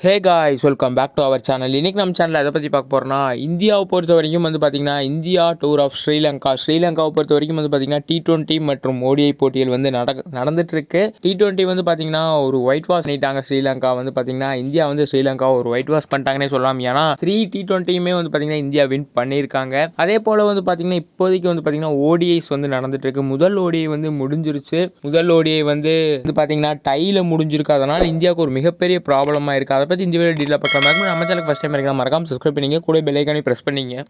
Hey guys, welcome back to our channel. இன்றைக்கி நம்ம சேனலில் எதை பற்றி பார்க்க போகிறோன்னா, இந்தியாவை பொறுத்த வரைக்கும் பார்த்திங்கன்னா இந்தியா டூர் ஆஃப் ஸ்ரீலங்காவை பொறுத்த வரைக்கும் பார்த்திங்கன்னா T20 மற்றும் ODI போட்டிகள் நடந்துகிட்ருக்கு. T20 பார்த்திங்கன்னா ஒரு ஒயிட் வாஷ் பண்ணிட்டாங்க. ஸ்ரீலங்கா பார்த்திங்கன்னா இந்தியா ஸ்ரீலங்கா ஒரு ஒயிட் வாஷ் பண்ணிட்டாங்கன்னே சொல்லலாம். ஏன்னா 3 T20யுமே பார்த்திங்கன்னா இந்தியா வின் பண்ணியிருக்காங்க. அதே போல் பார்த்திங்கன்னா இப்போதைக்கு பார்த்திங்கன்னா ODIs நடந்துகிட்ருக்கு. முதல் ODI முடிஞ்சிருச்சு. முதல் ODI பார்த்திங்கன்னா டையில் முடிஞ்சிருக்கு. அதனால் இந்தியாவுக்கு ஒரு மிகப்பெரிய ப்ராப்ளமாக இருக்குது. அதை பற்றி இந்த வீடியோ டீலாக பார்க்கலாம். நம்ம சேனலுக்கு ஃபஸ்ட் டைம் இருக்கலாம், மறக்காம சப்ஸ்கிரைப் பண்ணிங்க, கூட பெல் ஐகானை ப்ரெஸ் பண்ணிங்க.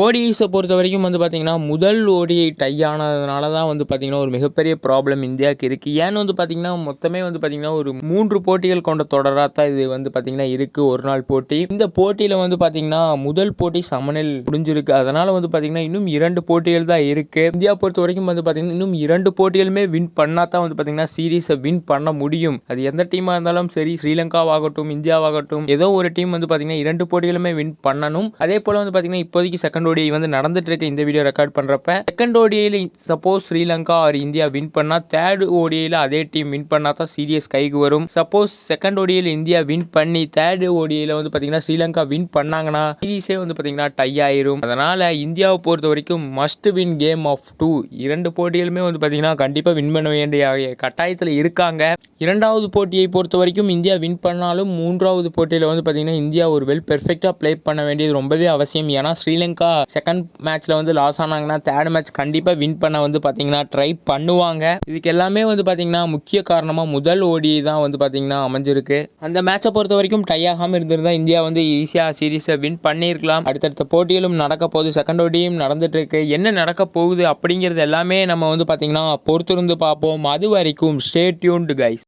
ஓடிஐஸை பொறுத்த வரைக்கும் பார்த்திங்கன்னா முதல் ODI டை ஆனதுனால தான் பார்த்திங்கன்னா ஒரு மிகப்பெரிய ப்ராப்ளம் இந்தியாவுக்கு இருக்குது. ஏன்னு பார்த்திங்கன்னா மொத்தமே பார்த்திங்கன்னா ஒரு 3 போட்டிகள் கொண்ட தொடராக தான் இது பார்த்திங்கன்னா இருக்குது. ஒரு நாள் போட்டி. இந்த போட்டியில் பார்த்திங்கன்னா முதல் போட்டி சமனில் முடிஞ்சிருக்கு. அதனால் பார்த்திங்கன்னா இன்னும் 2 போட்டிகள் தான் இருக்குது. இந்தியா பொறுத்த வரைக்கும் பார்த்திங்கன்னா இன்னும் 2 போட்டிகளுமே வின் பண்ணால் தான் பார்த்திங்கன்னா சீரீஸை வின் பண்ண முடியும். அது எந்த டீமாக இருந்தாலும் சரி, ஸ்ரீலங்காவாகட்டும் இந்தியாவாகட்டும், ஏதோ ஒரு டீம் பார்த்திங்கன்னா 2 போட்டிகளுமே வின் பண்ணணும். அதே போல் பார்த்திங்கன்னா இப்போதைக்கு செகண்ட் ODI நடந்துட்டு இருக்கு. இந்த வீடியோ ரெக்கார்ட் பண்றப்ப செகண்ட் ODIல suppose Sri Lanka or India win பண்ணா, தேர்ட் ODIல அதே டீம் வின் பண்ணா தான் சீரியஸ் கைக்கு வரும். சப்போஸ் செகண்ட் ODIல இந்தியா வின் பண்ணி தேர்ட் ODIல பாத்தீங்கன்னா ஸ்ரீலங்கா வின் பண்ணாங்கன்னா சீரிஸே பாத்தீங்கன்னா டை ஆயிரும். அதனால இந்தியாவை பொறுத்த வரைக்கும் மஸ்ட் வின் கேம் ஆஃப் 2. 2 போட்டிகளுமே பாத்தீங்கன்னா கண்டிப்பா வின் பண்ண வேண்டிய கட்டாயத்தில் இருக்காங்க. இரண்டாவது போட்டியை பொறுத்த வரைக்கும் இந்தியா வின் பண்ணாலும் மூன்றாவது போட்டியில் பாத்தீங்கன்னா இந்தியா ஒரு பெர்ஃபெக்டா ப்ளே பண்ண வேண்டியது ரொம்பவே அவசியம். ஏன்னா ஸ்ரீலங்கா செகண்ட் மேட்ச்ல லாஸ் ஆனாங்கன்னா தேர்ட் மேட்ச் கண்டிப்பாக வின் பண்ண பார்த்தீங்கன்னா ட்ரை பண்ணுவாங்க. இதுக்கு எல்லாமே பார்த்தீங்கன்னா முக்கிய காரணமாக முதல் ODI தான் பார்த்தீங்கன்னா அமைஞ்சிருக்கு. அந்த மேட்சை பொறுத்த வரைக்கும் டை ஆகாமல் இருந்திருந்தால் இந்தியா ஈஸியாக சீரீஸை வின் பண்ணியிருக்கலாம். அடுத்தடுத்த போட்டிகளும் நடக்க போகுது. செகண்ட் ODIயும் நடந்துட்டு இருக்கு. என்ன நடக்க போகுது அப்படிங்கிறது எல்லாமே நம்ம பார்த்தீங்கன்னா பொறுத்திருந்து பார்ப்போம். அது வரைக்கும் ஸ்டே டியூன்டு கைஸ்.